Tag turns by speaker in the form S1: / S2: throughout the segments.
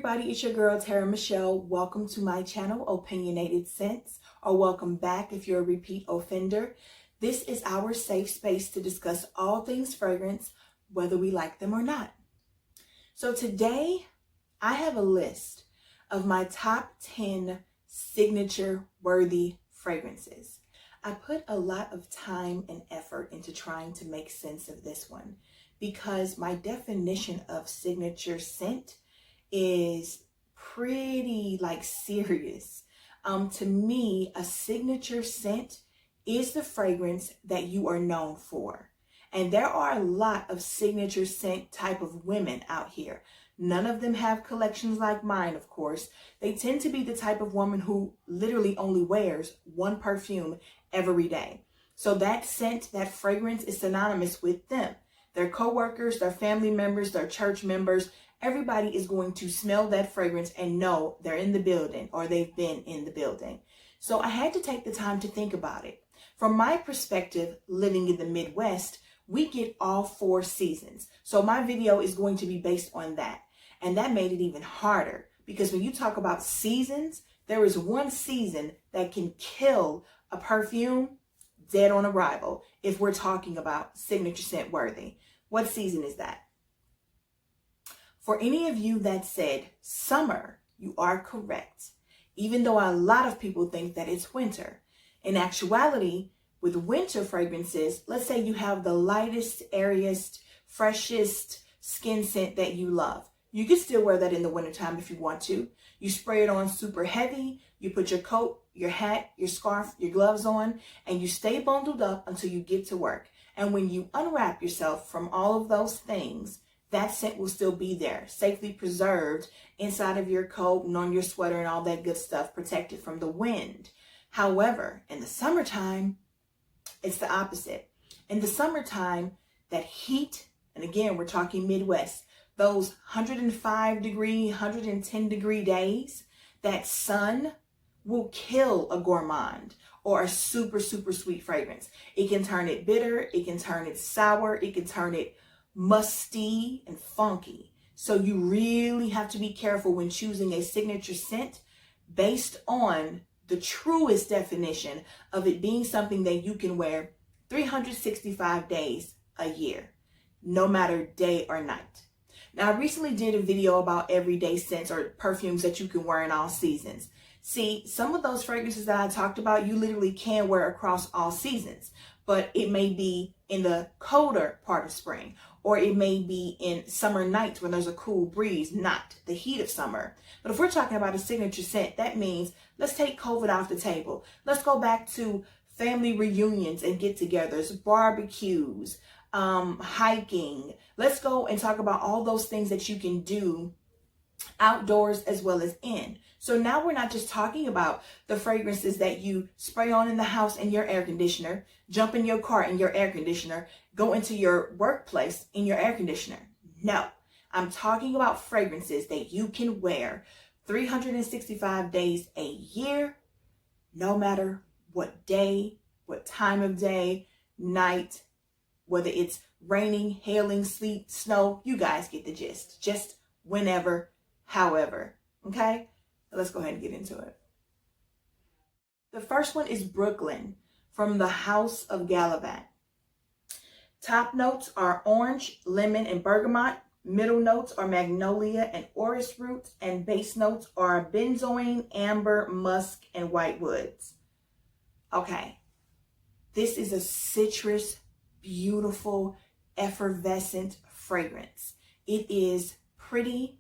S1: everybody, it's your girl TeraMichelle. Welcome to my channel, Opinionated Scents, or welcome back if you're a repeat offender. This is our safe space to discuss all things fragrance, whether we like them or not. So today, I have a list of my top 10 signature-worthy fragrances. I put a lot of time and effort into trying to make sense of this one because my definition of signature scent is pretty serious. To me, a signature scent is the fragrance that you are known for. And there are a lot of signature scent type of women out here. None of them have collections like mine, of course. They tend to be the type of woman who literally only wears one perfume every day. So that scent, that fragrance is synonymous with them. Their coworkers, their family members, their church members, everybody is going to smell that fragrance and know they're in the building or they've been in the building. So I had to take the time to think about it. From my perspective, living in the Midwest, we get all 4 seasons. So my video is going to be based on that. And that made it even harder because when you talk about seasons, there is one season that can kill a perfume dead on arrival if we're talking about signature scent worthy. What season is that? For any of you that said summer, you are correct. Even though a lot of people think that it's winter. In actuality, with winter fragrances, let's say you have the lightest, airiest, freshest skin scent that you love. You can still wear that in the wintertime if you want to. You spray it on super heavy, you put your coat, your hat, your scarf, your gloves on, and you stay bundled up until you get to work. And when you unwrap yourself from all of those things, that scent will still be there, safely preserved inside of your coat and on your sweater and all that good stuff, protected from the wind. However, in the summertime, it's the opposite. In the summertime, that heat, and again, we're talking Midwest, those 105 degree, 110 degree days, that sun will kill a gourmand or a super, super sweet fragrance. It can turn it bitter, it can turn it sour, it can turn it musty and funky. So you really have to be careful when choosing a signature scent based on the truest definition of it being something that you can wear 365 days a year, no matter day or night. Now, I recently did a video about everyday scents or perfumes that you can wear in all seasons. See, some of those fragrances that I talked about, you literally can wear across all seasons, but it may be in the colder part of spring, or it may be in summer nights when there's a cool breeze, not the heat of summer. But if we're talking about a signature scent, that means let's take COVID off the table. Let's go back to family reunions and get-togethers, barbecues, hiking. Let's go and talk about all those things that you can do outdoors as well as in. So now we're not just talking about the fragrances that you spray on in the house in your air conditioner, jump in your car in your air conditioner, go into your workplace in your air conditioner. No, I'm talking about fragrances that you can wear 365 days a year, no matter what day, what time of day, night, whether it's raining, hailing, sleet, snow, you guys get the gist. Just whenever, however, okay? Let's go ahead and get into it. The first one is Brooklyn from the House of Gallivant. Top notes are orange, lemon, and bergamot. Middle notes are magnolia and orris root. And base notes are benzoin, amber, musk, and white woods. Okay, this is a citrus, beautiful, effervescent fragrance. It is pretty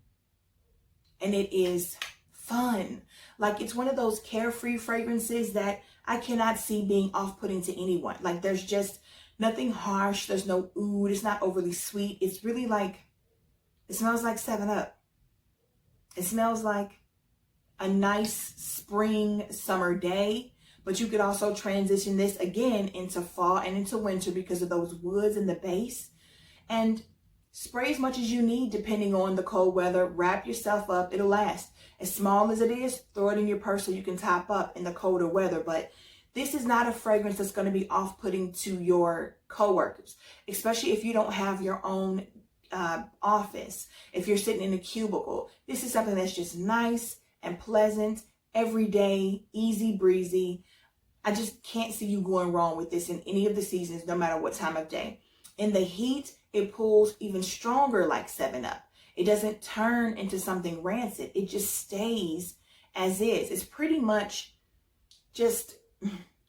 S1: and it is fun. Like, it's one of those carefree fragrances that I cannot see being off-putting to anyone. Like, there's just nothing harsh. There's no oud. It's not overly sweet. It's really like, it smells like 7-Up. It smells like a nice spring summer day, but you could also transition this again into fall and into winter because of those woods in the base. And spray as much as you need depending on the cold weather. Wrap yourself up. It'll last. As small as it is, throw it in your purse so you can top up in the colder weather. But this is not a fragrance that's going to be off-putting to your coworkers, especially if you don't have your own office, if you're sitting in a cubicle, this is something that's just nice and pleasant, everyday, easy breezy. I just can't see you going wrong with this in any of the seasons, no matter what time of day. In the heat, it pulls even stronger like 7-Up. It doesn't turn into something rancid. It just stays as is. It's pretty much just,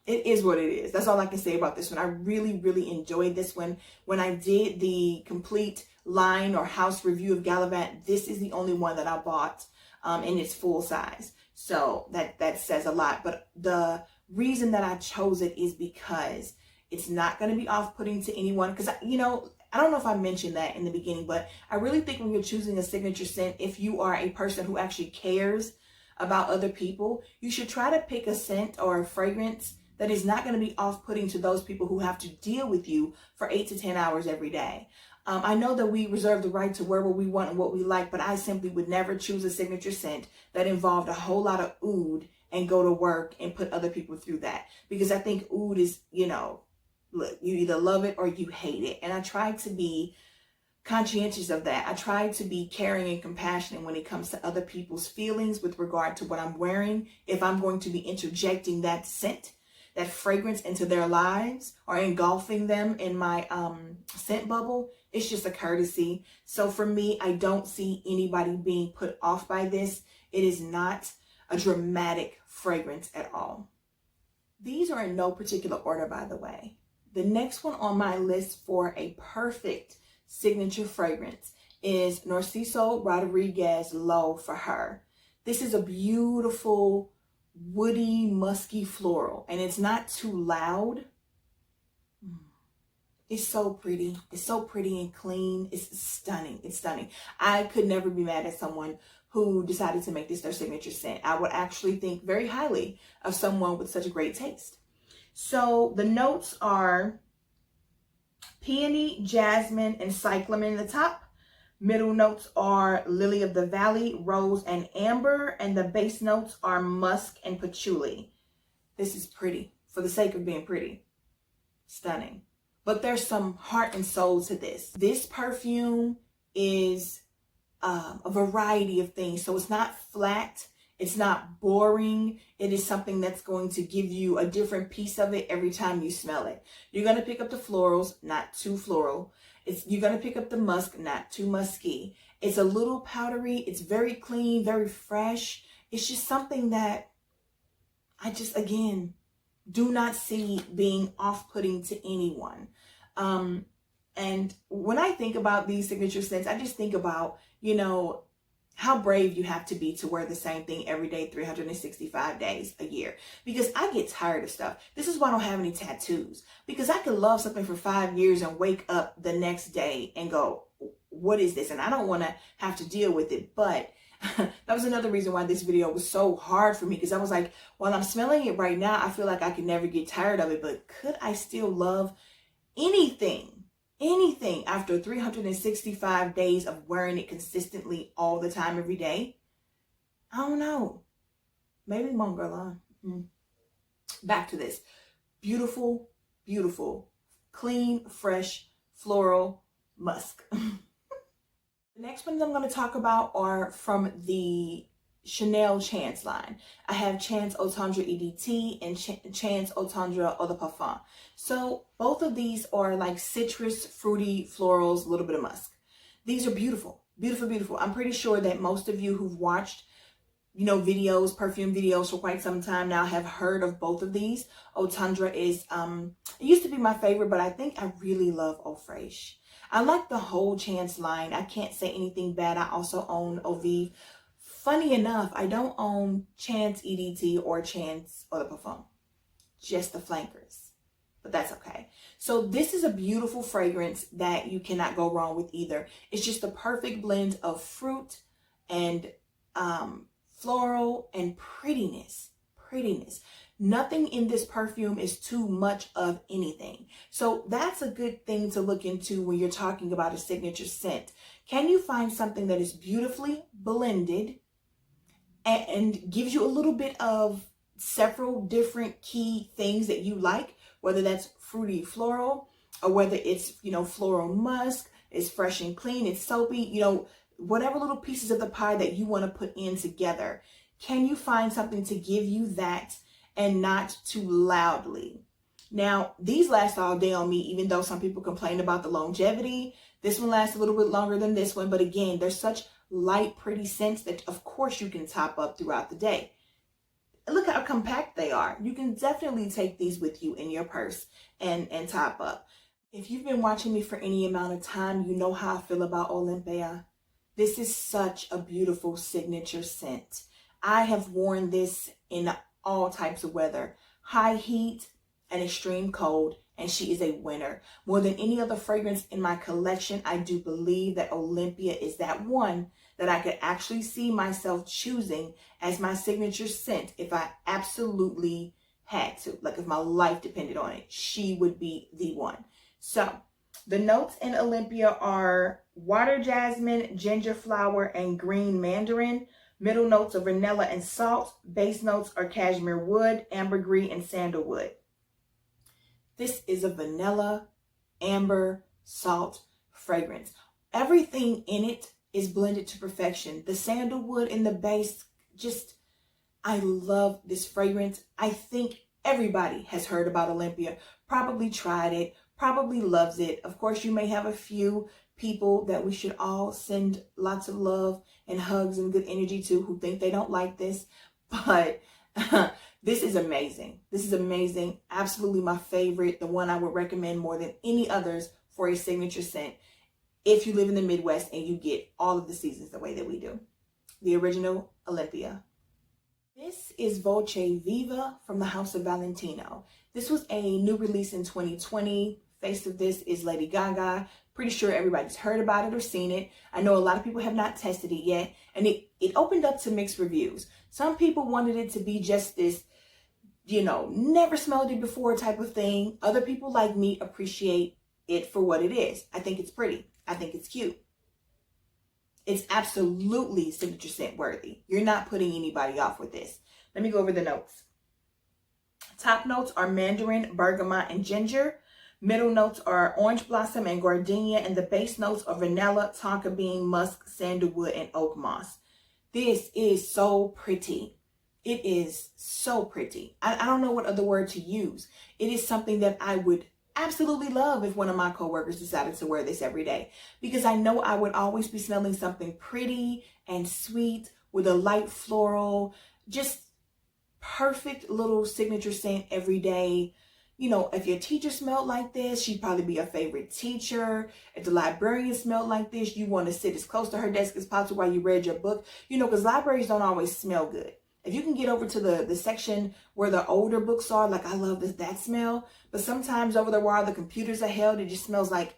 S1: it is what it is. That's all I can say about this one. I really, really enjoyed this one. When I did the complete line or house review of Gallivant, this is the only one that I bought in its full size. So that says a lot. But the reason that I chose it is because it's not going to be off-putting to anyone. Because, you know, I don't know if I mentioned that in the beginning, but I really think when you're choosing a signature scent, if you are a person who actually cares about other people, you should try to pick a scent or a fragrance that is not going to be off-putting to those people who have to deal with you for 8 to 10 hours every day. I know that we reserve the right to wear what we want and what we like, but I simply would never choose a signature scent that involved a whole lot of oud and go to work and put other people through that. Because I think oud is, you know, look, you either love it or you hate it. And I try to be conscientious of that. I try to be caring and compassionate when it comes to other people's feelings with regard to what I'm wearing. If I'm going to be interjecting that scent, that fragrance into their lives or engulfing them in my scent bubble, it's just a courtesy. So for me, I don't see anybody being put off by this. It is not a dramatic fragrance at all. These are in no particular order, by the way. The next one on my list for a perfect signature fragrance is Narciso Rodriguez Leau for her. This is a beautiful, woody, musky floral, and it's not too loud. It's so pretty. It's so pretty and clean. It's stunning. It's stunning. I could never be mad at someone who decided to make this their signature scent. I would actually think very highly of someone with such a great taste. So the notes are peony, jasmine, and cyclamen in the top. Middle notes are lily of the valley, rose, and amber. And the base notes are musk and patchouli. This is pretty for the sake of being pretty. Stunning. But there's some heart and soul to this. This perfume is a variety of things. So it's not flat. It's not boring. It is something that's going to give you a different piece of it every time you smell it. You're going to pick up the florals, not too floral. You're going to pick up the musk, not too musky. It's a little powdery. It's very clean, very fresh. It's just something that I just, again, do not see being off-putting to anyone. And when I think about these signature scents, I just think about, you know, how brave you have to be to wear the same thing every day, 365 days a year. Because I get tired of stuff. This is why I don't have any tattoos. Because I could love something for 5 years and wake up the next day and go, what is this? And I don't want to have to deal with it. But that was another reason why this video was so hard for me. Because I was like, while I'm smelling it right now, I feel like I can never get tired of it. But could I still love anything after 365 days of wearing it consistently all the time, every day? I don't know. Maybe Mon Guerlain. Back to this. Beautiful, beautiful, clean, fresh, floral musk. The next ones I'm going to talk about are from the Chanel Chance line. I have Chance Eau Tendre EDT and Chance Eau Tendre Eau de Parfum. So both of these are like citrus, fruity florals, a little bit of musk. These are beautiful, beautiful, beautiful. I'm pretty sure that most of you who've watched, you know, videos, perfume videos for quite some time now have heard of both of these. Eau Tendre is, it used to be my favorite, but I think I really love Eau Fraiche. I like the whole Chance line. I can't say anything bad. I also own Eau Vive. Funny enough, I don't own Chance EDT or Chance Eau de Parfum, just the flankers, but that's okay. So this is a beautiful fragrance that you cannot go wrong with either. It's just the perfect blend of fruit and floral and prettiness. Nothing in this perfume is too much of anything. So that's a good thing to look into when you're talking about a signature scent. Can you find something that is beautifully blended and gives you a little bit of several different key things that you like, whether that's fruity floral or whether it's, you know, floral musk, It's fresh and clean. It's soapy. You know, whatever little pieces of the pie that you want to put in together. Can you find something to give you that and not too loudly? Now, these last all day on me, even though some people complain about the longevity. This one lasts a little bit longer than this one. But again, they're such light, pretty scents that, of course, you can top up throughout the day. Look how compact they are. You can definitely take these with you in your purse and top up. If you've been watching me for any amount of time, you know how I feel about Olympia. This is such a beautiful signature scent. I have worn this in all types of weather, high heat and extreme cold, and she is a winner. More than any other fragrance in my collection, I do believe that Olympia is that one that I could actually see myself choosing as my signature scent if I absolutely had to. Like if my life depended on it, she would be the one. So the notes in Olympia are water jasmine, ginger flower, and green mandarin. Middle notes are vanilla and salt. Base notes are cashmere wood, ambergris, and sandalwood. This is a vanilla, amber, salt fragrance. Everything in it is blended to perfection. The sandalwood in the base, I love this fragrance. I think everybody has heard about Olympia, probably tried it, probably loves it. Of course, you may have a few people that we should all send lots of love and hugs and good energy to who think they don't like this, but this is amazing. This is amazing. Absolutely my favorite, the one I would recommend more than any others for a signature scent if you live in the Midwest and you get all of the seasons the way that we do. The original Olympia. This is Voce Viva from the House of Valentino. This was a new release in 2020. Face of this is Lady Gaga. Pretty sure everybody's heard about it or seen it. I know a lot of people have not tested it yet, and it opened up to mixed reviews. Some people wanted it to be just this, you know, never smelled it before type of thing. Other people like me appreciate it for what it is. I think it's pretty. I think it's cute. It's absolutely signature scent worthy. You're not putting anybody off with this. Let me go over the notes. Top notes are mandarin, bergamot, and ginger. Middle notes are orange blossom and gardenia, and the base notes are vanilla, tonka bean, musk, sandalwood, and oak moss. This is so pretty. It is so pretty. I don't know what other word to use. It is something that I would absolutely love if one of my coworkers decided to wear this every day, because I know I would always be smelling something pretty and sweet with a light floral, just perfect little signature scent every day. You know, if your teacher smelled like this, she'd probably be a favorite teacher. If the librarian smelled like this, you want to sit as close to her desk as possible while you read your book. You know, because libraries don't always smell good. If you can get over to the section where the older books are, like I love that smell. But sometimes over there where the computers are held, it just smells like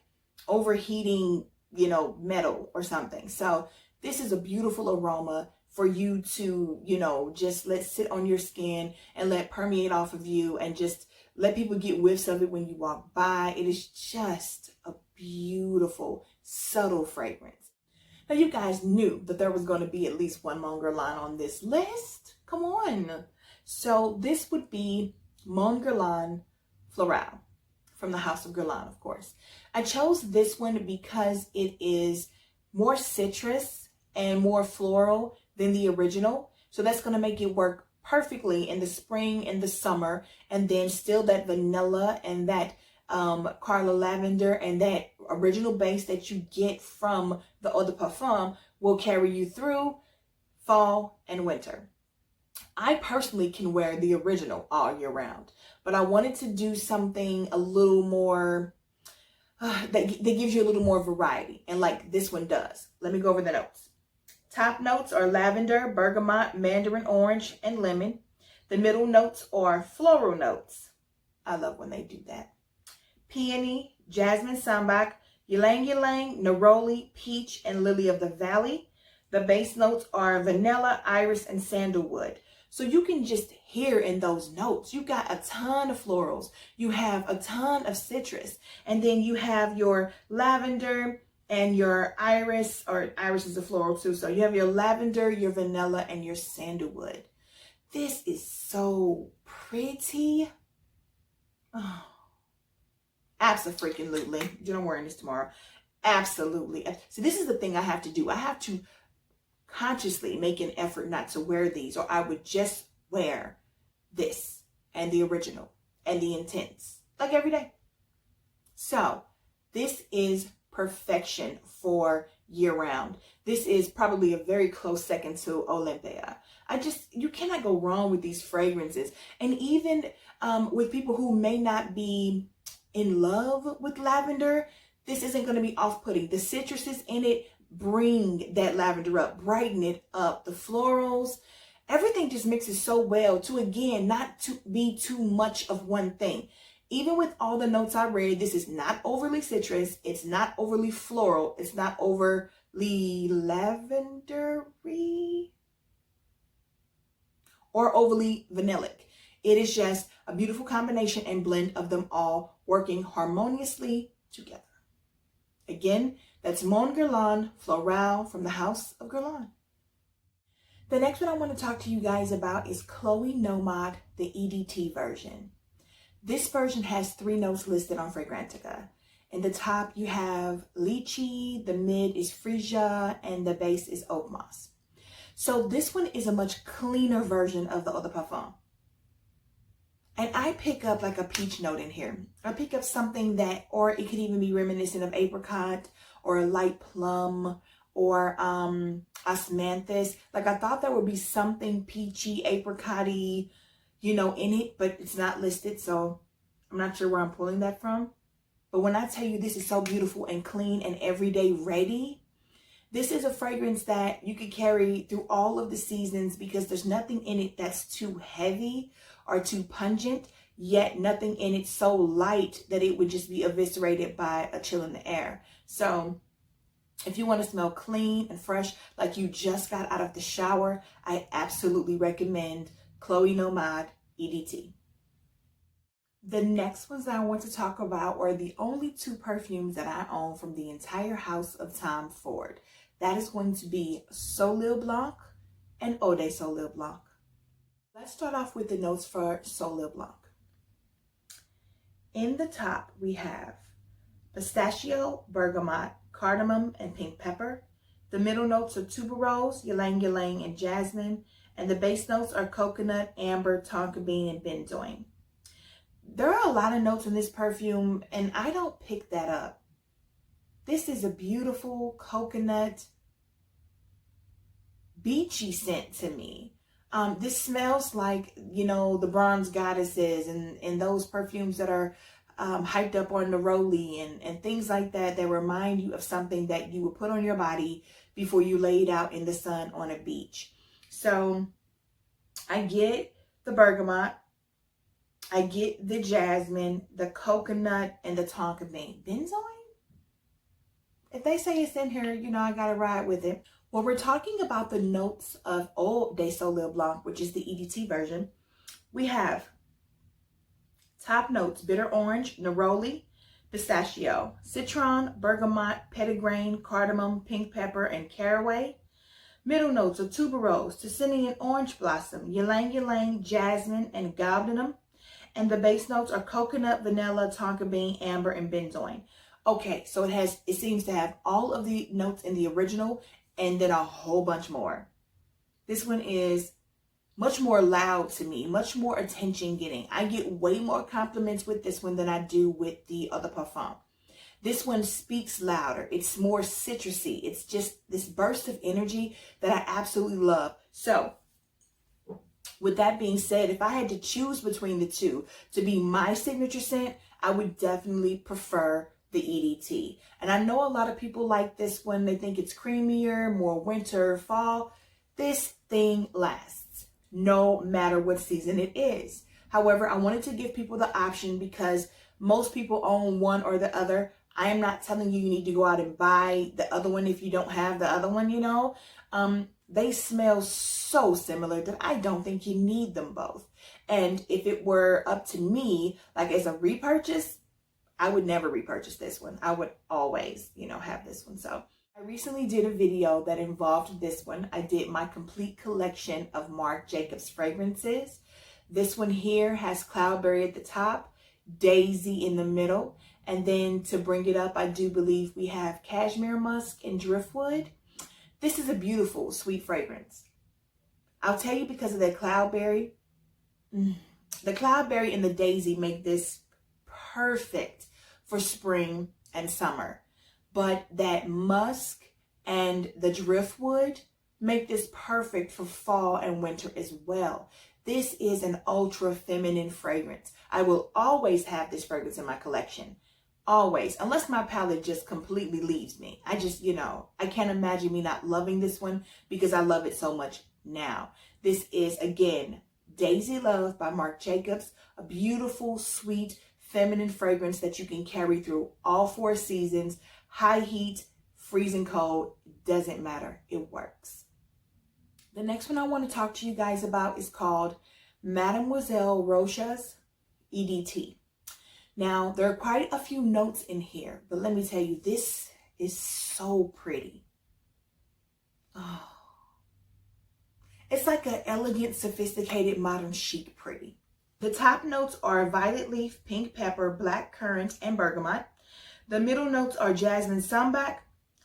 S1: overheating, you know, metal or something. So this is a beautiful aroma for you to, you know, just let sit on your skin and let permeate off of you and just let people get whiffs of it when you walk by. It is just a beautiful, subtle fragrance. Now, you guys knew that there was going to be at least one Mon Guerlain on this list. Come on. So this would be Mon Guerlain Florale from the House of Guerlain, of course. I chose this one because it is more citrus and more floral than the original. So that's going to make it work perfectly in the spring and the summer, and then still that vanilla and that Carla lavender and that original base that you get from the eau de parfum will carry you through fall and winter. I personally can wear the original all year round, but I wanted to do something a little more that gives you a little more variety, and like this one does. Let me go over the notes. Top notes are lavender, bergamot, mandarin orange, and lemon. The middle notes are floral notes. I love when they do that. Peony, jasmine sambac, ylang ylang, neroli, peach, and lily of the valley. The base notes are vanilla, iris, and sandalwood. So you can just hear in those notes, you got a ton of florals. You have a ton of citrus. And then you have your lavender, and your iris, or iris is a floral too. So you have your lavender, your vanilla, and your sandalwood. This is so pretty. Oh, absolutely. I'm wearing this tomorrow. Absolutely. So this is the thing I have to do. I have to consciously make an effort not to wear these, or I would just wear this and the original and the intense like every day. So this is perfection for year round. This is probably a very close second to Olympia. You cannot go wrong with these fragrances. And even with people who may not be in love with lavender, this isn't going to be off-putting. The citruses in it bring that lavender up, brighten it up. The florals, everything just mixes so well to, again, not to be too much of one thing. Even with all the notes I read, this is not overly citrus. It's not overly floral. It's not overly lavendery or overly vanillic. It is just a beautiful combination and blend of them all working harmoniously together. Again, that's Mon Guerlain Florale from the House of Guerlain. The next one I want to talk to you guys about is Chloe Nomade, the EDT version. This version has 3 notes listed on Fragrantica. In the top, you have lychee, the mid is freesia, and the base is oak moss. So this one is a much cleaner version of the Eau de Parfum. And I pick up like a peach note in here. I pick up something that, or it could even be reminiscent of apricot or a light plum or osmanthus. Like I thought there would be something peachy, apricot-y, you know, in it, but it's not listed. So I'm not sure where I'm pulling that from. But when I tell you this is so beautiful and clean and everyday ready, this is a fragrance that you could carry through all of the seasons because there's nothing in it that's too heavy or too pungent, yet nothing in it so light that it would just be eviscerated by a chill in the air. So if you want to smell clean and fresh, like you just got out of the shower, I absolutely recommend Chloe Nomade EDT. The next ones that I want to talk about are the only 2 perfumes that I own from the entire house of Tom Ford. That is going to be Soleil Blanc and Eau de Soleil Blanc. Let's start off with the notes for Soleil Blanc. In the top, we have pistachio, bergamot, cardamom, and pink pepper. The middle notes are tuberose, ylang ylang, and jasmine. And the base notes are coconut, amber, tonka bean, and benzoin. There are a lot of notes in this perfume, and I don't pick that up. This is a beautiful coconut, beachy scent to me. This smells like, you know, the bronze goddesses and those perfumes that are hyped up on neroli and things like that remind you of something that you would put on your body before you laid out in the sun on a beach. So I get the bergamot, I get the jasmine, the coconut, and the tonka bean. Benzoin? If they say it's in here, you know, I gotta ride with it. Well, we're talking about the notes of Eau de Soleil Blanc, which is the EDT version. We have top notes: bitter orange, neroli, pistachio, citron, bergamot, petitgrain, cardamom, pink pepper, and caraway. Middle notes are tuberose, Tessinian orange blossom, ylang ylang, jasmine, and galbanum. And the base notes are coconut, vanilla, tonka bean, amber, and benzoin. Okay, so it seems to have all of the notes in the original and then a whole bunch more. This one is much more loud to me, much more attention getting. I get way more compliments with this one than I do with the Eau de Parfum. This one speaks louder. It's more citrusy. It's just this burst of energy that I absolutely love. So with that being said, if I had to choose between the 2 to be my signature scent, I would definitely prefer the EDT. And I know a lot of people like this one. They think it's creamier, more winter, fall. This thing lasts no matter what season it is. However, I wanted to give people the option because most people own one or the other. I am not telling you need to go out and buy the other one if you don't have the other one, you know. They smell so similar that I don't think you need them both. And if it were up to me, like as a repurchase, I would never repurchase this one. I would always, you know, have this one. So I recently did a video that involved this one. I did my complete collection of Marc Jacobs fragrances. This one here has Cloudberry at the top, Daisy in the middle, And then to bring it up, I do believe we have cashmere musk and driftwood. This is a beautiful, sweet fragrance. I'll tell you, because of that cloudberry, the cloudberry and the daisy make this perfect for spring and summer. But that musk and the driftwood make this perfect for fall and winter as well. This is an ultra feminine fragrance. I will always have this fragrance in my collection. Always, unless my palette just completely leaves me. I just, I can't imagine me not loving this one because I love it so much now. This is, again, Daisy Love by Marc Jacobs, a beautiful, sweet, feminine fragrance that you can carry through all 4 seasons. High heat, freezing cold, doesn't matter. It works. The next one I want to talk to you guys about is called Mademoiselle Rochas EDT. Now, there are quite a few notes in here, but let me tell you, this is so pretty. Oh. It's like an elegant, sophisticated, modern, chic pretty. The top notes are violet leaf, pink pepper, black currant, and bergamot. The middle notes are jasmine sambac,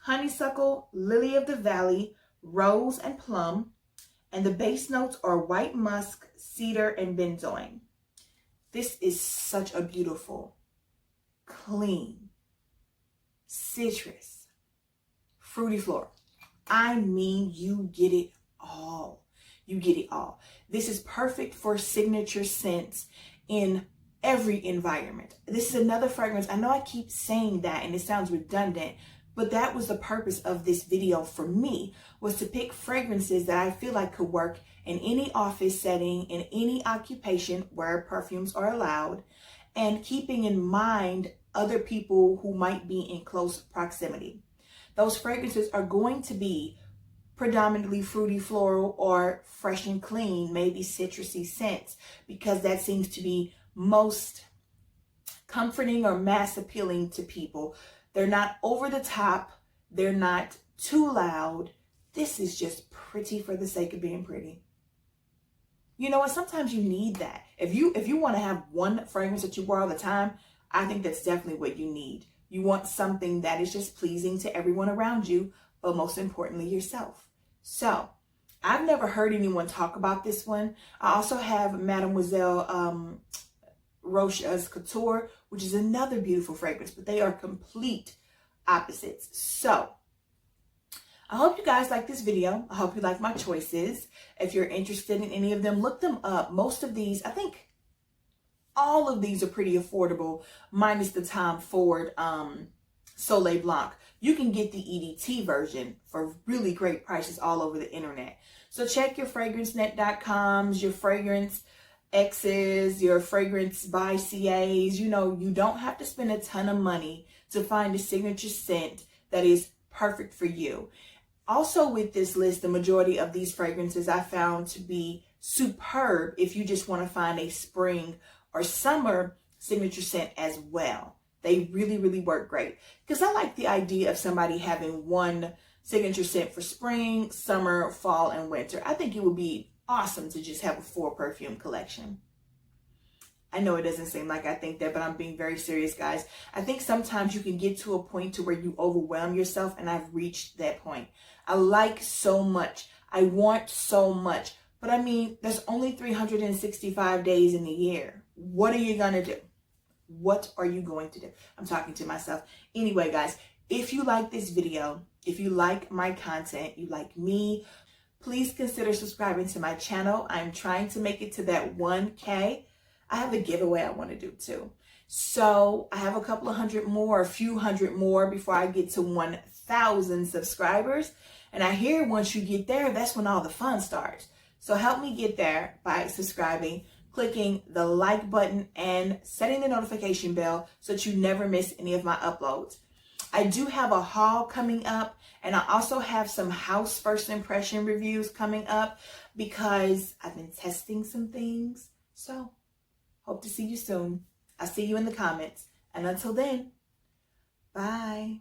S1: honeysuckle, lily of the valley, rose, and plum. And the base notes are white musk, cedar, and benzoin. This is such a beautiful, clean, citrus, fruity floral. I mean, you get it all. You get it all. This is perfect for signature scents in every environment. This is another fragrance. I know I keep saying that and it sounds redundant, but that was the purpose of this video for me, was to pick fragrances that I feel like could work in any office setting, in any occupation where perfumes are allowed, and keeping in mind other people who might be in close proximity. Those fragrances are going to be predominantly fruity floral or fresh and clean, maybe citrusy scents, because that seems to be most comforting or mass appealing to people. They're not over the top. They're not too loud. This is just pretty for the sake of being pretty. You know what? Sometimes you need that. If you want to have one fragrance that you wear all the time, I think that's definitely what you need. You want something that is just pleasing to everyone around you, but most importantly, yourself. So, I've never heard anyone talk about this one. I also have Mademoiselle Rochas Couture, which is another beautiful fragrance, but they are complete opposites. So, I hope you guys like this video. I hope you like my choices. If you're interested in any of them, look them up. Most of these, I think all of these are pretty affordable, minus the Tom Ford Soleil Blanc. You can get the EDT version for really great prices all over the internet. So check your fragrancenet.coms, your fragrance X's, your fragrance by CAs. You know, you don't have to spend a ton of money to find a signature scent that is perfect for you. Also with this list, the majority of these fragrances I found to be superb if you just want to find a spring or summer signature scent as well. They really, really work great. Because I like the idea of somebody having one signature scent for spring, summer, fall, and winter. I think it would be awesome to just have a 4 perfume collection. I know it doesn't seem like I think that, but I'm being very serious, guys. I think sometimes you can get to a point to where you overwhelm yourself, and I've reached that point. I like so much. I want so much. But I mean, there's only 365 days in the year. What are you going to do? What are you going to do? I'm talking to myself. Anyway, guys, if you like this video, if you like my content, you like me, please consider subscribing to my channel. I'm trying to make it to that 1K. I have a giveaway I want to do too. So I have a couple of hundred more, a few hundred more before I get to 1,000 subscribers. And I hear once you get there, that's when all the fun starts. So help me get there by subscribing, clicking the like button, and setting the notification bell so that you never miss any of my uploads. I do have a haul coming up, and I also have some house first impression reviews coming up because I've been testing some things. So hope to see you soon. I'll see you in the comments. And until then, bye.